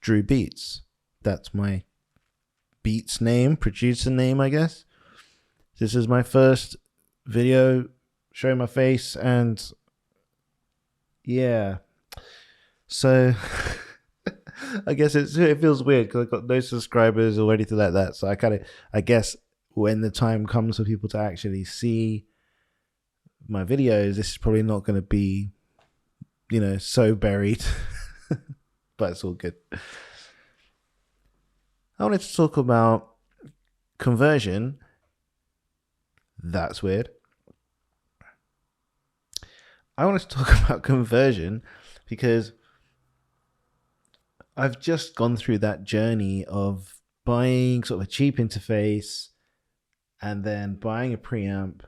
Drew Beats. That's my Beats name, producer name, I guess. This is my first video showing my face, and yeah, so I guess it feels weird because I've got no subscribers or anything like that. So I guess when the time comes for people to actually see my videos, this is probably not going to be, so buried, but it's all good. I wanted to talk about conversion. That's weird. I wanted to talk about conversion because I've just gone through that journey of buying sort of a cheap interface and then buying a preamp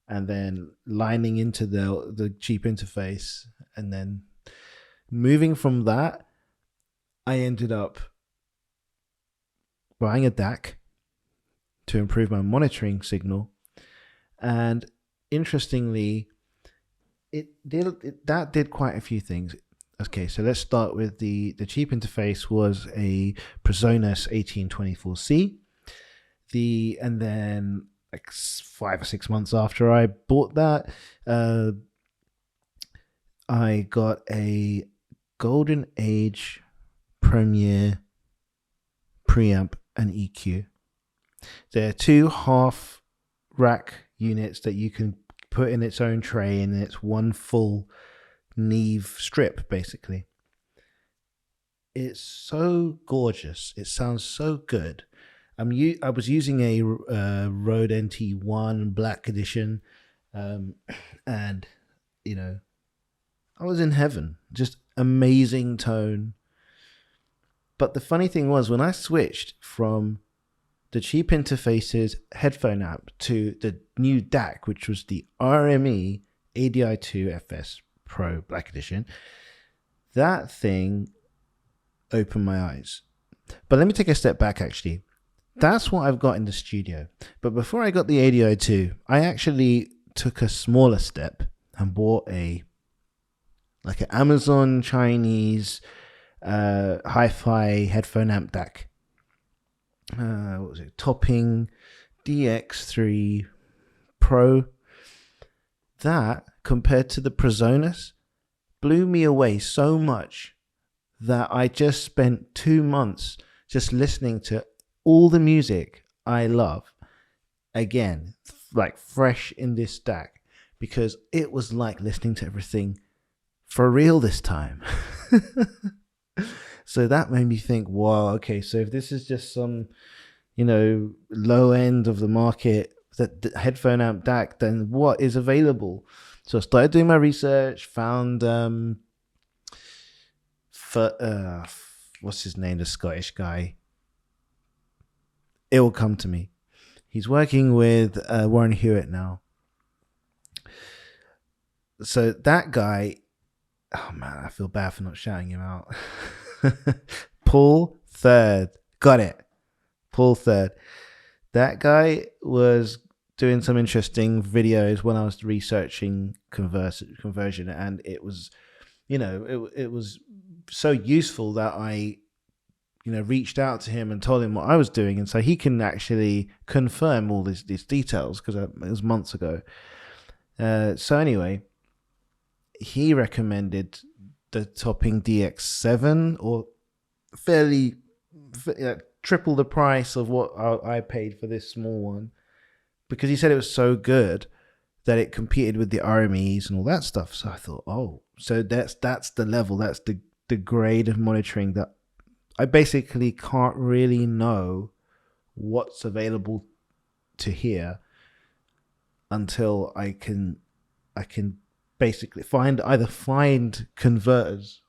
and then lining into the cheap interface, and then moving from that, I ended up buying a DAC to improve my monitoring signal. And interestingly, that did quite a few things. Okay, so let's start with the cheap interface was a Presonus 1824C. And then like 5 or 6 months after I bought that, I got a Golden Age Premier preamp and EQ. They're 2 half rack units that you can put in its own tray, and it's one full Neve strip basically. It's so gorgeous. It sounds so good. I was using a Rode NT1 Black Edition, and I was in heaven. Just amazing tone. But the funny thing was, when I switched from the cheap interfaces headphone amp to the new DAC, which was the RME ADI2 FS Pro Black Edition, that thing opened my eyes. But let me take a step back actually. That's what I've got in the studio. But before I got the ADI2, I actually took a smaller step and bought an Amazon Chinese hi-fi headphone amp DAC. What was it? Topping DX3 Pro. That, compared to the Presonus, blew me away so much that I just spent 2 months just listening to all the music I love again, like fresh in this DAC, because it was like listening to everything for real this time. So that made me think, wow, okay, so if this is just some, low end of the market, that headphone amp DAC, then what is available? So I started doing my research, found what's his name, the Scottish guy. It will come to me. He's working with Warren Hewitt now. So that guy, oh man, I feel bad for not shouting him out. Paul Third. Got it. Paul Third. That guy was doing some interesting videos when I was researching conversion, and it was, it was so useful that I reached out to him and told him what I was doing, and so he can actually confirm all these details, because it was months ago. So anyway, he recommended the Topping DX7, or fairly triple the price of what I paid for this small one, because he said it was so good that it competed with the RMEs and all that stuff. So I thought, oh, so that's the level, that's the grade of monitoring that I basically can't really know what's available to hear until I can basically find converters.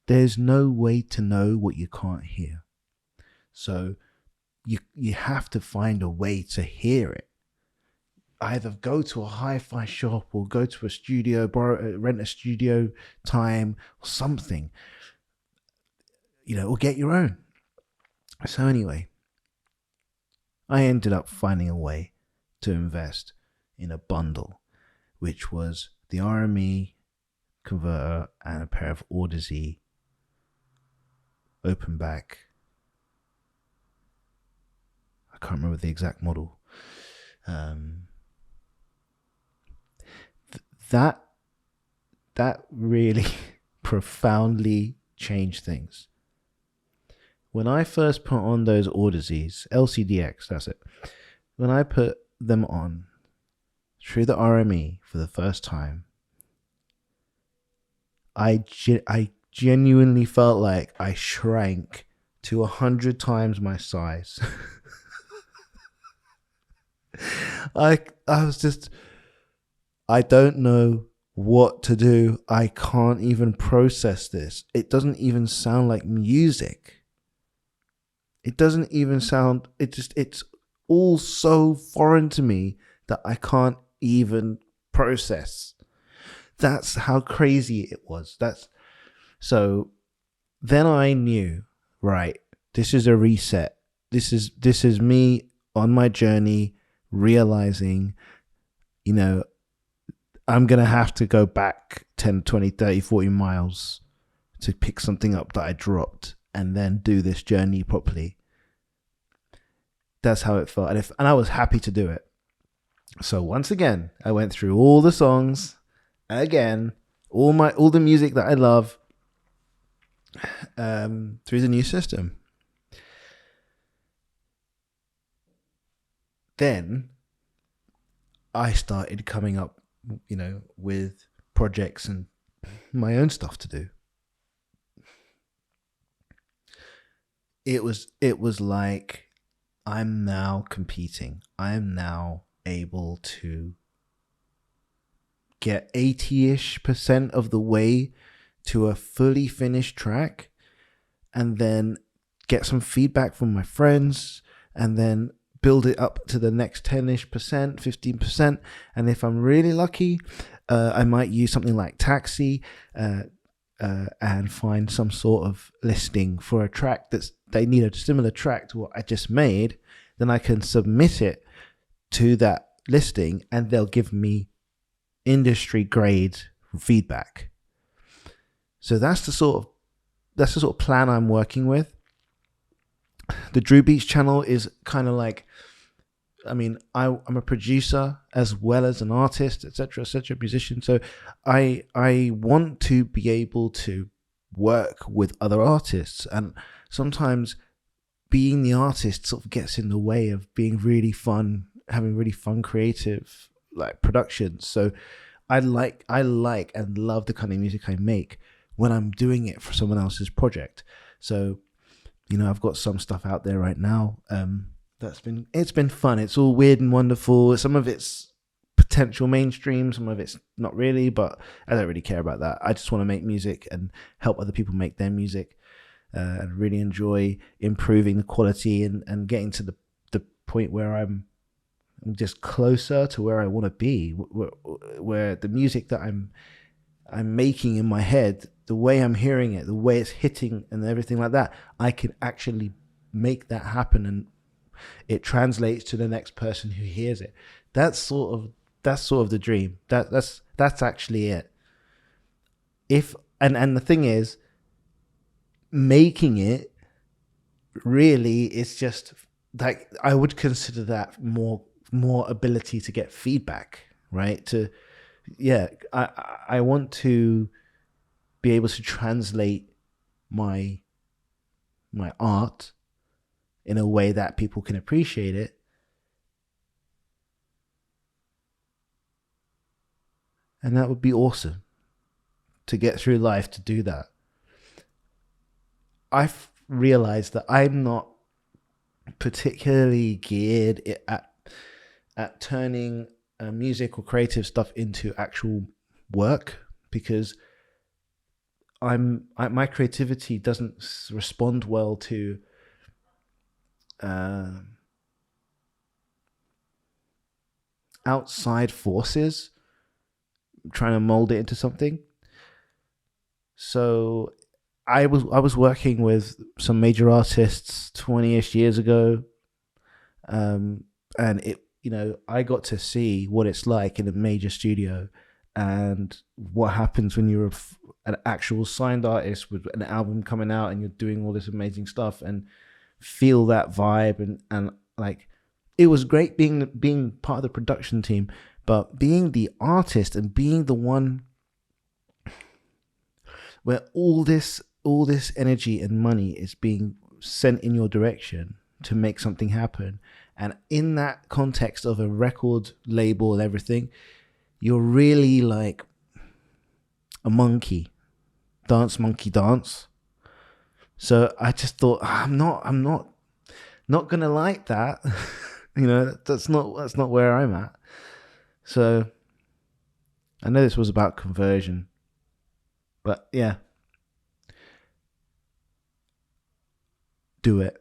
There's no way to know what you can't hear. So you have to find a way to hear it. Either go to a hi-fi shop or go to a studio, rent a studio time or something, or get your own. So anyway, I ended up finding a way to invest in a bundle, which was the RME converter and a pair of Audeze open back. I can't remember the exact model. That really profoundly changed things. When I first put on those Audizies, LCDX, that's it. When I put them on through the RME for the first time, I genuinely felt like I shrank to 100 times my size. I was just, I don't know what to do. I can't even process this. It doesn't even sound like music. It doesn't even sound, it's all so foreign to me that I can't even process. That's how crazy it was. So then I knew, right, this is a reset. This is me on my journey realizing, I'm going to have to go back 10, 20, 30, 40 miles to pick something up that I dropped and then do this journey properly. That's how it felt. And I was happy to do it. So once again, I went through all the songs again, all the music that I love, through the new system. Then I started coming up, with projects and my own stuff to do. It was like, I'm now competing. I am now able to get 80-ish% of the way to a fully finished track, and then get some feedback from my friends, and then build it up to the next 10-ish%, 15%. And if I'm really lucky, I might use something like Taxi and find some sort of listing for a track they need a similar track to what I just made. Then I can submit it to that listing and they'll give me industry grade feedback. So that's the sort of plan I'm working with. The Drew Beats channel is kind of like, I'm a producer as well as an artist, etc., musician. So I want to be able to work with other artists, and sometimes being the artist sort of gets in the way of being really fun, having really fun creative like productions. So I like and love the kind of music I make when I'm doing it for someone else's project. So I've got some stuff out there right now. It's been fun. It's all weird and wonderful. Some of it's potential mainstream, some of it's not really, but I don't really care about that. I just want to make music and help other people make their music, and really enjoy improving the quality and getting to the point where I'm just closer to where I want to be, where the music that I'm making in my head, the way I'm hearing it, the way it's hitting and everything like that, I can actually make that happen, and it translates to the next person who hears it. That's sort of the dream. That's actually it. And the thing is, making it really is just like, I would consider that more ability to get feedback, right? I want to be able to translate my art in a way that people can appreciate it. And that would be awesome to get through life to do that. I've realized that I'm not particularly geared at turning music or creative stuff into actual work, because my creativity doesn't respond well to outside forces trying to mold it into something. So I was working with some major artists 20-ish years ago, and it, I got to see what it's like in a major studio and what happens when you're an actual signed artist with an album coming out and you're doing all this amazing stuff and feel that vibe and like it was great being part of the production team, but being the artist and being the one where all this energy and money is being sent in your direction to make something happen. And in that context of a record label and everything, you're really like a monkey, monkey dance. So I just thought, I'm not gonna like that. You know, that's not where I'm at. So I know this was about conversion, but yeah, do it.